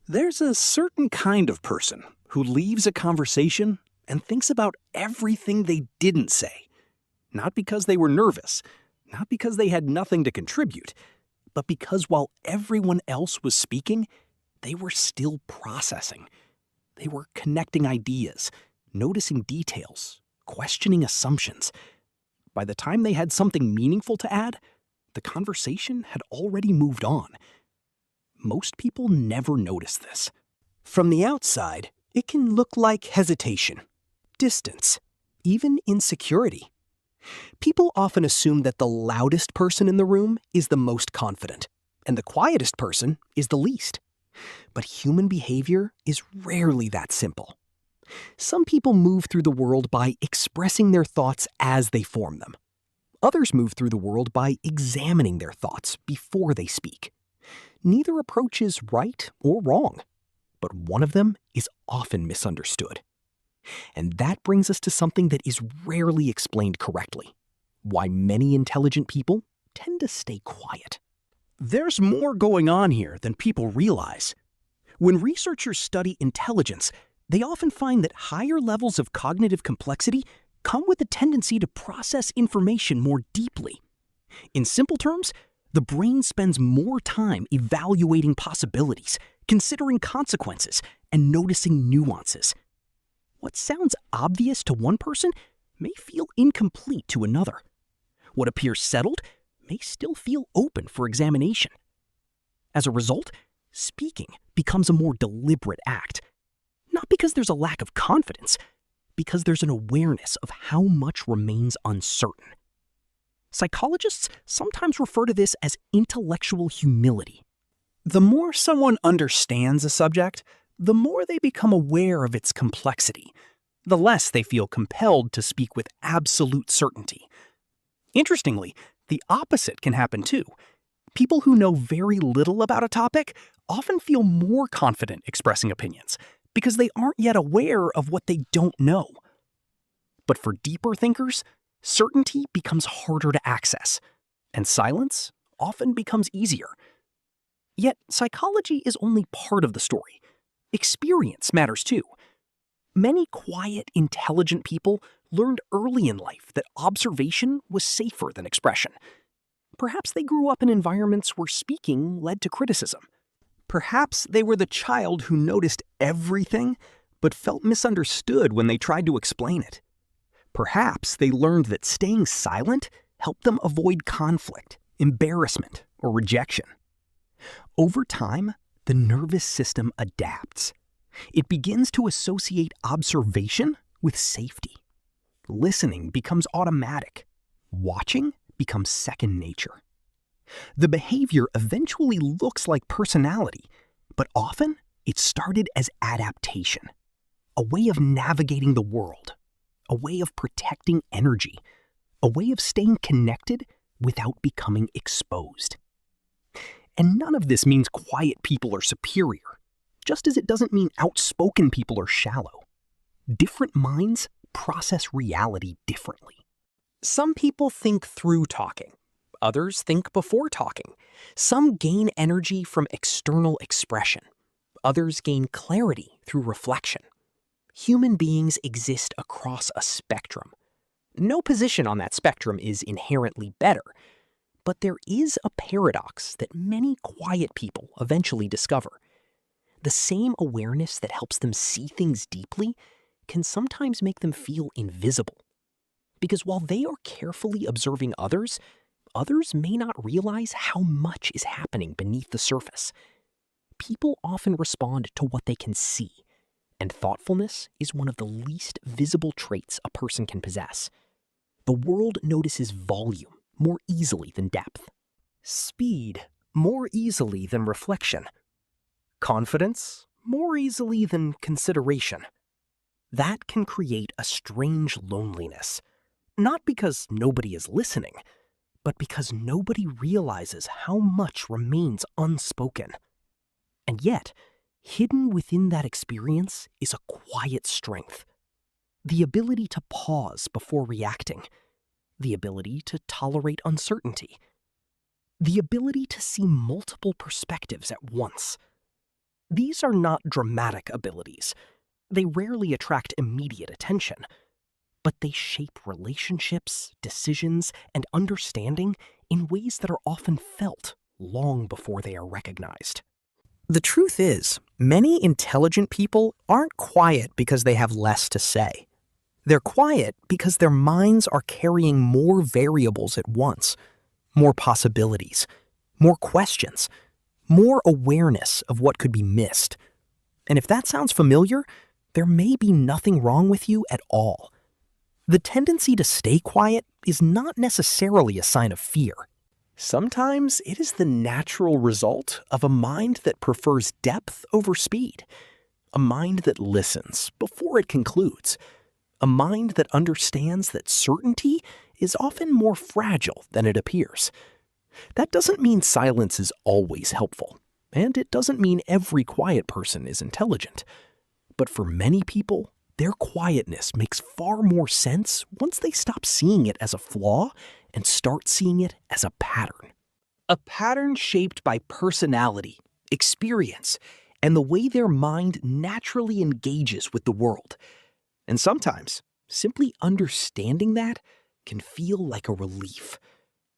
There's a certain kind of person who leaves a conversation and thinks about everything they didn't say. Not because they were nervous, not because they had nothing to contribute, but because while everyone else was speaking, they were still processing. They were connecting ideas, noticing details, questioning assumptions. By the time they had something meaningful to add, the conversation had already moved on. Most people never notice this. From the outside, it can look like hesitation, distance, even insecurity. People often assume that the loudest person in the room is the most confident, and the quietest person is the least. But human behavior is rarely that simple. Some people move through the world by expressing their thoughts as they form them. Others move through the world by examining their thoughts before they speak. Neither approach is right or wrong, but one of them is often misunderstood. And that brings us to something that is rarely explained correctly: why many intelligent people tend to stay quiet. There's more going on here than people realize. When researchers study intelligence, they often find that higher levels of cognitive complexity come with a tendency to process information more deeply. In simple terms, the brain spends more time evaluating possibilities, considering consequences, and noticing nuances. What sounds obvious to one person may feel incomplete to another. What appears settled may still feel open for examination. As a result, speaking becomes a more deliberate act. Not because there's a lack of confidence, because there's an awareness of how much remains uncertain. Psychologists sometimes refer to this as intellectual humility. The more someone understands a subject, the more they become aware of its complexity, the less they feel compelled to speak with absolute certainty. Interestingly, the opposite can happen too. People who know very little about a topic often feel more confident expressing opinions because they aren't yet aware of what they don't know. But for deeper thinkers, certainty becomes harder to access, and silence often becomes easier. Yet, psychology is only part of the story. Experience matters too. Many quiet, intelligent people learned early in life that observation was safer than expression. Perhaps they grew up in environments where speaking led to criticism. Perhaps they were the child who noticed everything but felt misunderstood when they tried to explain it. Perhaps they learned that staying silent helped them avoid conflict, embarrassment, or rejection. Over time, the nervous system adapts. It begins to associate observation with safety. Listening becomes automatic. Watching becomes second nature. The behavior eventually looks like personality, but often it started as adaptation, a way of navigating the world, a way of protecting energy, a way of staying connected without becoming exposed. And none of this means quiet people are superior, just as it doesn't mean outspoken people are shallow. Different minds process reality differently. Some people think through talking. Others think before talking. Some gain energy from external expression. Others gain clarity through reflection. Human beings exist across a spectrum. No position on that spectrum is inherently better, but there is a paradox that many quiet people eventually discover. The same awareness that helps them see things deeply can sometimes make them feel invisible. Because while they are carefully observing others, others may not realize how much is happening beneath the surface. People often respond to what they can see, and thoughtfulness is one of the least visible traits a person can possess. The world notices volume more easily than depth, speed more easily than reflection, confidence more easily than consideration. That can create a strange loneliness, not because nobody is listening, but because nobody realizes how much remains unspoken. And yet, hidden within that experience is a quiet strength. The ability to pause before reacting. The ability to tolerate uncertainty. The ability to see multiple perspectives at once. These are not dramatic abilities. They rarely attract immediate attention, but they shape relationships, decisions, and understanding in ways that are often felt long before they are recognized. The truth is, many intelligent people aren't quiet because they have less to say. They're quiet because their minds are carrying more variables at once, more possibilities, more questions, more awareness of what could be missed. And if that sounds familiar, there may be nothing wrong with you at all. The tendency to stay quiet is not necessarily a sign of fear. Sometimes it is the natural result of a mind that prefers depth over speed, a mind that listens before it concludes, a mind that understands that certainty is often more fragile than it appears. That doesn't mean silence is always helpful, and it doesn't mean every quiet person is intelligent. But for many people, their quietness makes far more sense once they stop seeing it as a flaw and start seeing it as a pattern. A pattern shaped by personality, experience, and the way their mind naturally engages with the world. And sometimes, simply understanding that can feel like a relief.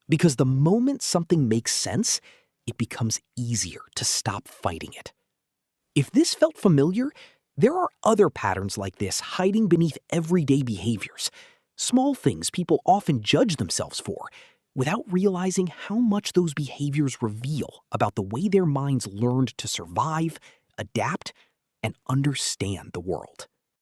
Because the moment something makes sense, it becomes easier to stop fighting it. If this felt familiar, there are other patterns like this hiding beneath everyday behaviors, small things people often judge themselves for, without realizing how much those behaviors reveal about the way their minds learned to survive, adapt, and understand the world.